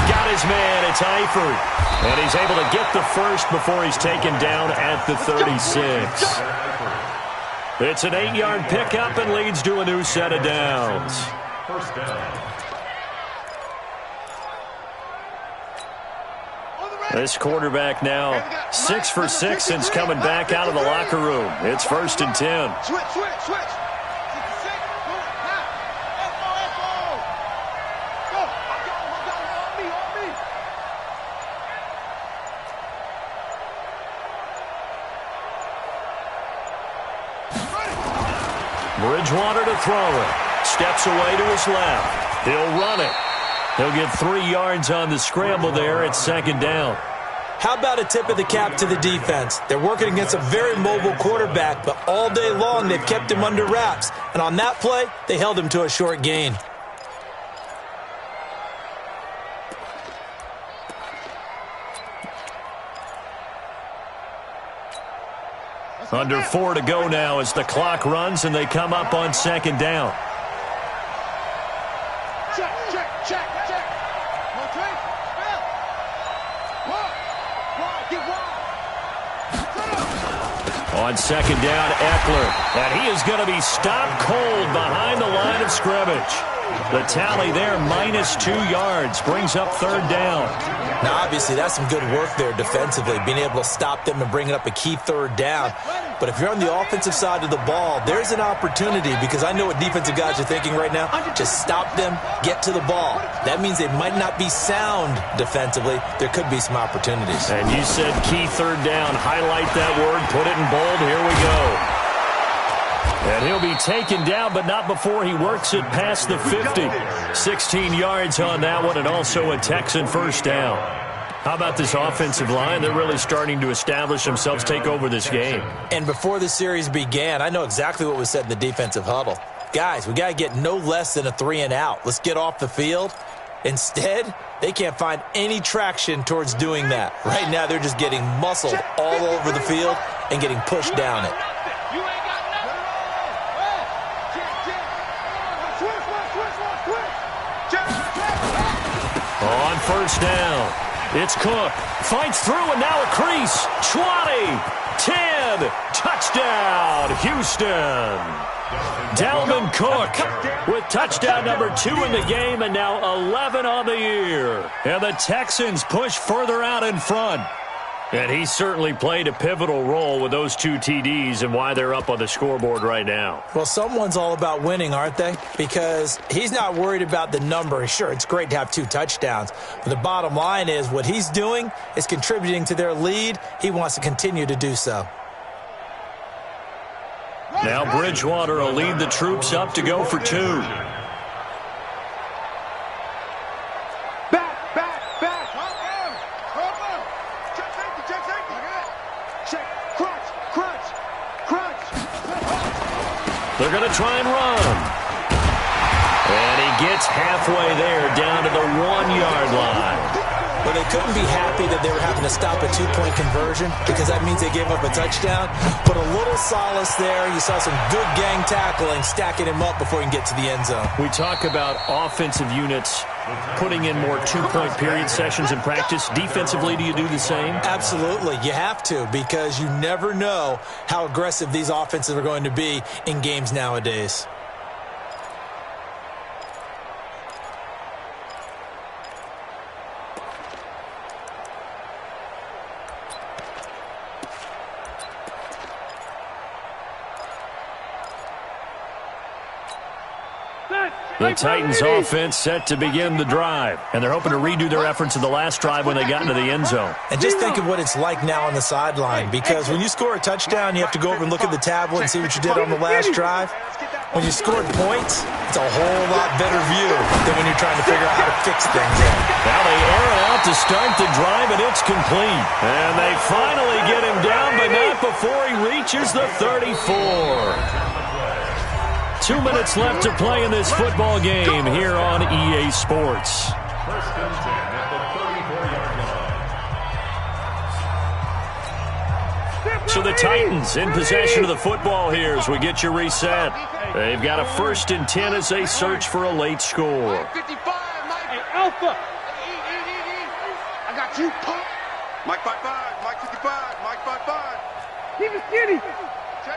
Got his man. It's Eifert. And he's able to get the first before he's taken down at the 36. It's an 8-yard pickup and leads to a new set of downs. First down. This quarterback now 6 for 6 since coming back out of the locker room. It's 1st and 10. Switch. Bridgewater to throw it. Steps away to his left. He'll run it. He'll get 3 yards on the scramble there at 2nd down. How about a tip of the cap to the defense? They're working against a very mobile quarterback, but all day long they've kept him under wraps. And on that play, they held him to a short gain. Under 4 to go now as the clock runs and they come up on 2nd down. Check. On 2nd down, Eckler. And he is going to be stopped cold behind the line of scrimmage. The tally there, -2 yards, brings up 3rd down. Now, obviously, that's some good work there defensively, being able to stop them and bringing up a key 3rd down. But if you're on the offensive side of the ball, there's an opportunity, because I know what defensive guys are thinking right now. Just stop them, get to the ball. That means they might not be sound defensively. There could be some opportunities. And you said key 3rd down. Highlight that word, put it in bold. Here we go. And he'll be taken down, but not before he works it past the 50. 16 yards on that one, and also a Texan 1st down. How about this offensive line? They're really starting to establish themselves, take over this game. And before the series began, I know exactly what was said in the defensive huddle. Guys, we got to get no less than a 3-and-out. Let's get off the field. Instead, they can't find any traction towards doing that. Right now, they're just getting muscled all over the field and getting pushed down it. On 1st down, it's Cook. Fights through and now a crease. 20, 10, touchdown, Houston. Dalvin Cook with touchdown number 2 in the game and now 11 on the year. And the Texans push further out in front. And he certainly played a pivotal role with those 2 TDs and why they're up on the scoreboard right now. Well, someone's all about winning, aren't they? Because he's not worried about the number. Sure, it's great to have 2 touchdowns. But the bottom line is what he's doing is contributing to their lead. He wants to continue to do so. Now Bridgewater will lead the troops up to go for 2. They're going to try and run. And he gets halfway there down to the 1-yard line. Well, they couldn't be happy that they were having to stop a 2-point conversion because that means they gave up a touchdown. But a little solace there. You saw some good gang tackling, stacking him up before he can get to the end zone. We talk about offensive units putting in more 2-point period sessions in practice. Defensively, do you do the same? Absolutely. You have to, because you never know how aggressive these offenses are going to be in games nowadays. The Titans offense set to begin the drive, and they're hoping to redo their efforts in the last drive when they got into the end zone. And just think of what it's like now on the sideline, because when you score a touchdown, you have to go over and look at the tablet and see what you did on the last drive. When you scored points, it's a whole lot better view than when you're trying to figure out how to fix things. Now they air it out to start the drive, and it's complete. And they finally get him down, but not before he reaches the 34. 2 minutes left to play in this football game here on EA Sports. 1st and 10 at the 34-yard line. So the Titans in possession of the football here as we get your reset. They've got a 1st and 10 as they search for a late score. 55, Mike. Hey, Alpha. I got you, punk. Mike 55, Mike 55, Mike 55. Keep it skinny.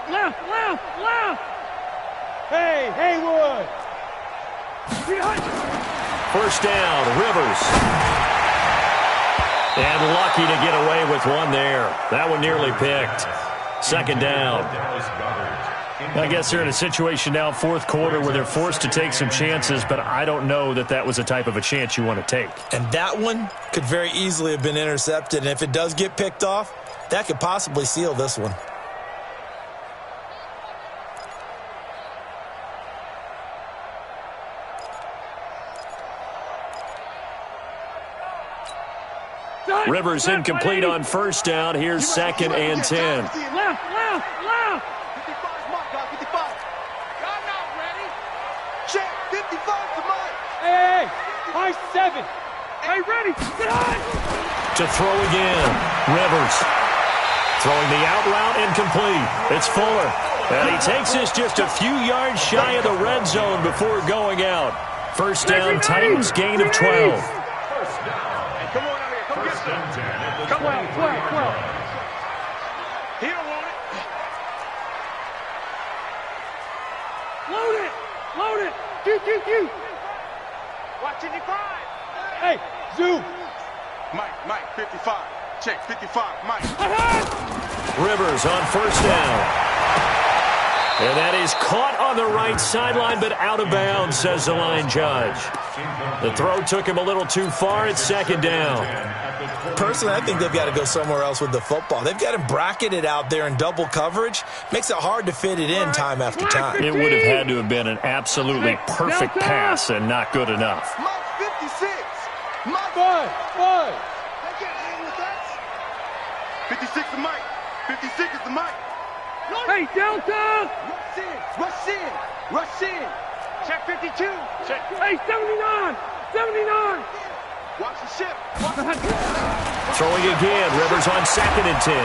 Left. Hey, Haywood. 1st down, Rivers. And lucky to get away with one there. That one nearly picked. Second down. I guess they're in a situation now, fourth quarter, where they're forced to take some chances, but I don't know that that was the type of a chance you want to take. And that one could very easily have been intercepted, and if it does get picked off, that could possibly seal this one. Rivers incomplete on first down. Here's 2nd and 10. Left. 55 is Mike, guys. 55. Y'all not ready. Check. 55 to Mike. Hey, high 7. Hey, ready. Get on. To throw again. Rivers throwing the out route incomplete. It's Fuller. And he takes this just a few yards shy of the red zone before going out. First down, Titans, gain of 12. Come on out here. Come get some. Come on. 12. He don't want it. Load it. Q. Watching you cry. Hey, Zoo. Mike, 55. Check, 55. Mike. Rivers on first down. And that is caught on the right sideline, but out of bounds, says the line judge. The throw took him a little too far. It's second down. Personally, I think they've got to go somewhere else with the football. They've got him bracketed out there in double coverage. Makes it hard to fit it in time after time. It would have had to have been an absolutely perfect pass and not good enough. Mike, 56. Mike. 5. They can't hang with us. 56 to Mike. 56 is the Mike. Hey, Delta. Rush in. Check 52. Check. Hey, 79. Watch the ship. Throwing again. Rivers on 2nd and 10.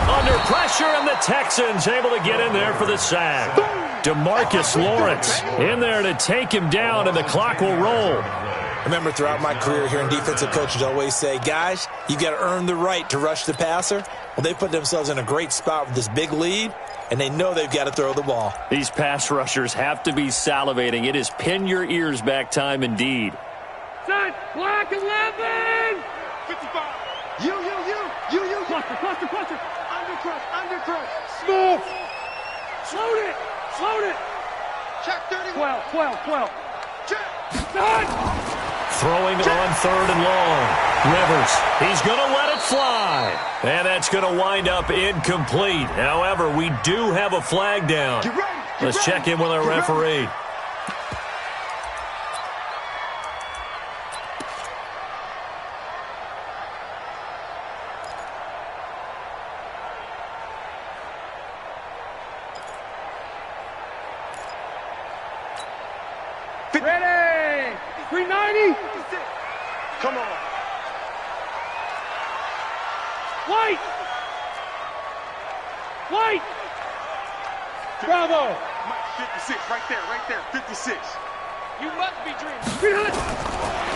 Under pressure, and the Texans able to get in there for the sack. DeMarcus Lawrence in there to take him down, and the clock will roll. I remember throughout my career hearing defensive coaches always say, guys, you got to earn the right to rush the passer. Well, they put themselves in a great spot with this big lead, and they know they've got to throw the ball. These pass rushers have to be salivating. It is pin your ears back time indeed. Set. Black 11. 55. You. Cluster. Undercrush. Smooth. Load it. Check 31. 12. Check. Set. Throwing on 3rd and long. Rivers, he's going to let it fly. And that's going to wind up incomplete. However, we do have a flag down. Get ready. Let's check in with our referee. Ready. 390. Come on. White. Bravo. Mike, 56. Right there. 56. You must be dreaming.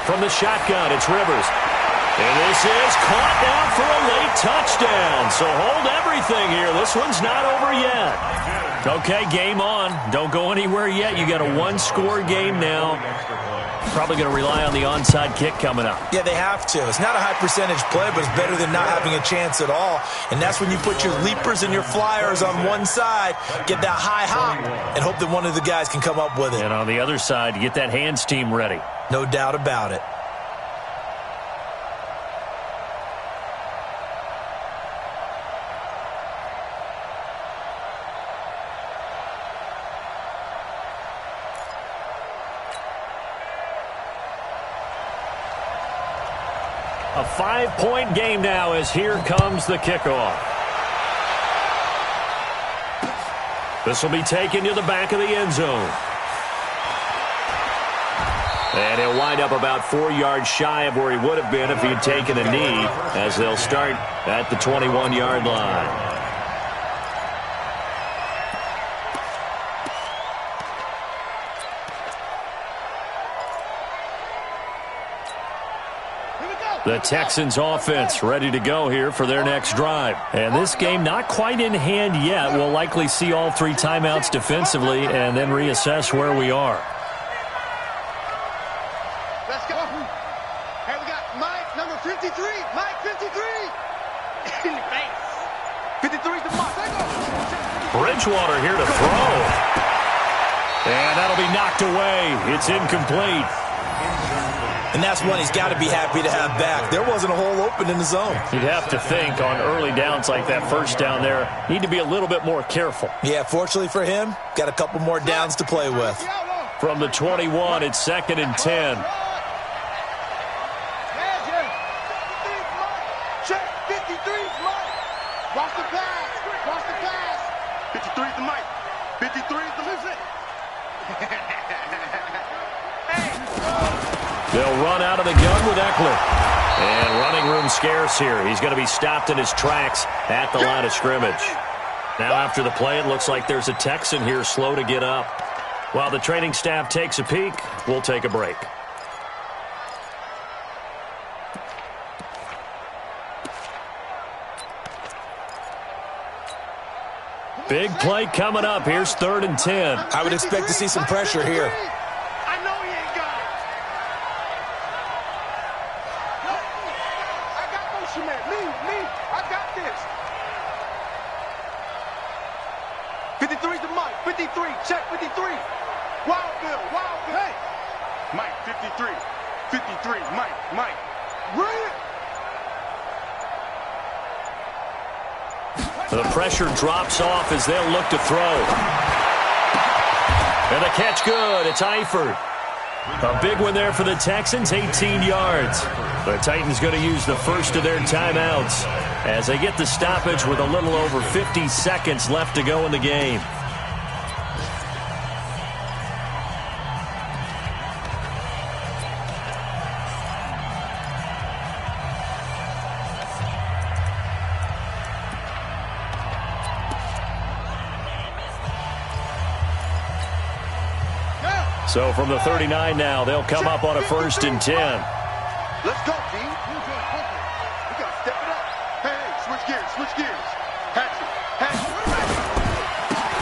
From the shotgun, it's Rivers. And this is caught down for a late touchdown. So hold everything here. This one's not over yet. Okay, game on. Don't go anywhere yet. You got a one-score game now. Probably going to rely on the onside kick coming up. Yeah, they have to. It's not a high percentage play, but it's better than not having a chance at all. And that's when you put your leapers and your flyers on one side, get that high hop, and hope that one of the guys can come up with it. And on the other side, get that hands team ready. No doubt about it. A 5-point game now as here comes the kickoff. This will be taken to the back of the end zone. And he'll wind up about 4 yards shy of where he would have been if he had taken a knee, as they'll start at the 21-yard line. The Texans offense ready to go here for their next drive. And this game not quite in hand yet. We'll likely see all 3 timeouts defensively and then reassess where we are. Let's go. Hey, we got Mike, number 53. Mike, 53. Bridgewater here to throw. And that'll be knocked away. It's incomplete. And that's one he's got to be happy to have back. There wasn't a hole open in the zone. You'd have to think on early downs like that first down there, need to be a little bit more careful. Yeah, fortunately for him, got a couple more downs to play with. From the 21, it's 2nd and 10. Check, 53's Mike. Watch the pass. Watch the pass. 53's the Mike. 53's the listen. They'll run out of the gun with Eckler. And running room scarce here. He's going to be stopped in his tracks at the line of scrimmage. Now after the play, it looks like there's a Texan here slow to get up. While the training staff takes a peek, we'll take a break. Big play coming up. Here's 3rd and 10. I would expect to see some pressure here. I know he ain't got it. I got motion man. Me. I got this. 53's the Mike. 53. Check 53. Wild Bill. Hey. Mike, 53. 53. Mike. Bring it. The pressure drops off as they'll look to throw. And the catch good. It's Eifert. A big one there for the Texans, 18 yards. The Titans going to use the first of their timeouts as they get the stoppage with a little over 50 seconds left to go in the game. So from the 39 now, they'll come up on a 1st and 10. Let's go, D. We got to step it up. Hey, switch gears. Hatchet.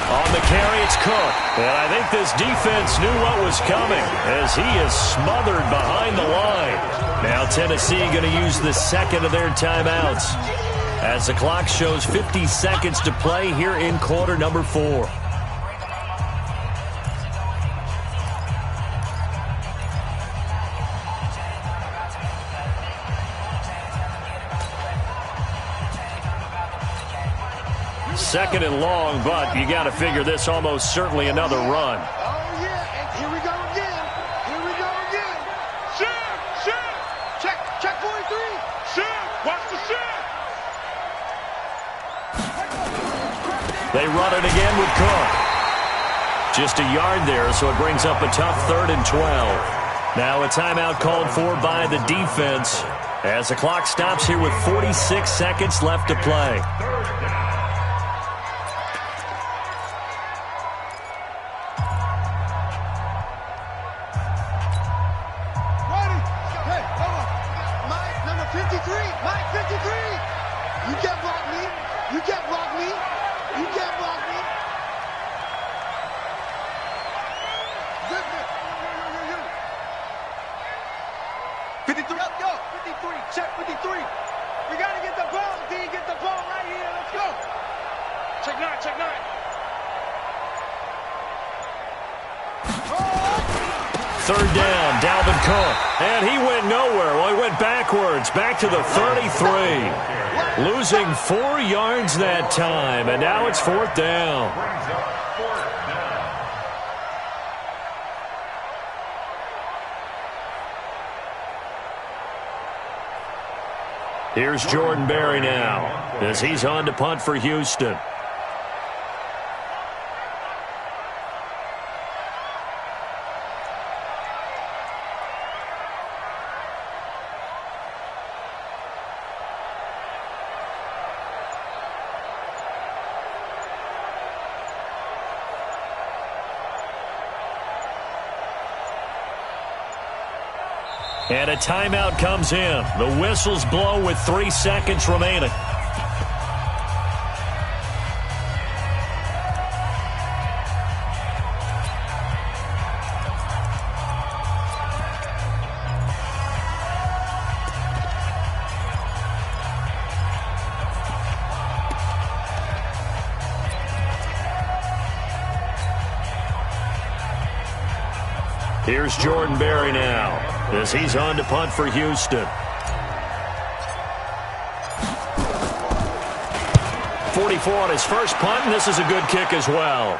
On the carry, it's Cook. And I think this defense knew what was coming as he is smothered behind the line. Now Tennessee going to use the second of their timeouts as the clock shows 50 seconds to play here in quarter number 4. Second and long, but you got to figure this almost certainly another run. Oh, yeah, and here we go again. Shift. Check 43. Shift. Watch the shift. They run it again with Cook. Just a yard there, so it brings up a tough 3rd and 12. Now a timeout called for by the defense as the clock stops here with 46 seconds left to play. Third down, Dalvin Cook. And he went nowhere. Well, he went backwards, back to the 33. Losing 4 yards that time, and now it's 4th down. Here's Jordan Berry now as he's on to punt for Houston. And a timeout comes in. The whistles blow with 3 seconds remaining. Here's Jordan Berry now as he's on to punt for Houston. 44 on his first punt, and this is a good kick as well.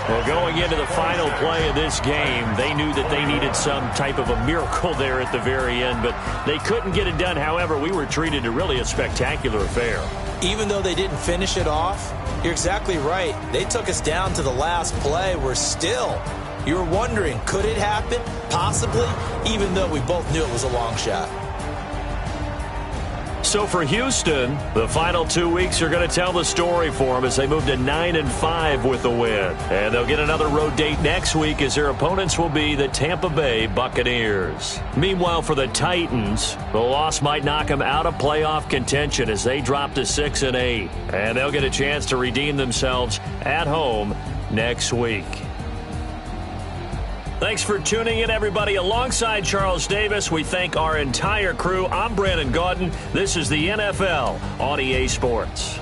Well, going into the final play of this game, they knew that they needed some type of a miracle there at the very end, but they couldn't get it done. However, we were treated to really a spectacular affair. Even though they didn't finish it off, you're exactly right. They took us down to the last play. We're still, you were wondering, could it happen? Possibly, even though we both knew it was a long shot. So for Houston, the final 2 weeks are going to tell the story for them as they move to 9-5 with the win. And they'll get another road date next week as their opponents will be the Tampa Bay Buccaneers. Meanwhile, for the Titans, the loss might knock them out of playoff contention as they drop to 6-8. And they'll get a chance to redeem themselves at home next week. Thanks for tuning in, everybody. Alongside Charles Davis, we thank our entire crew. I'm Brandon Gaudin. This is the NFL on EA Sports.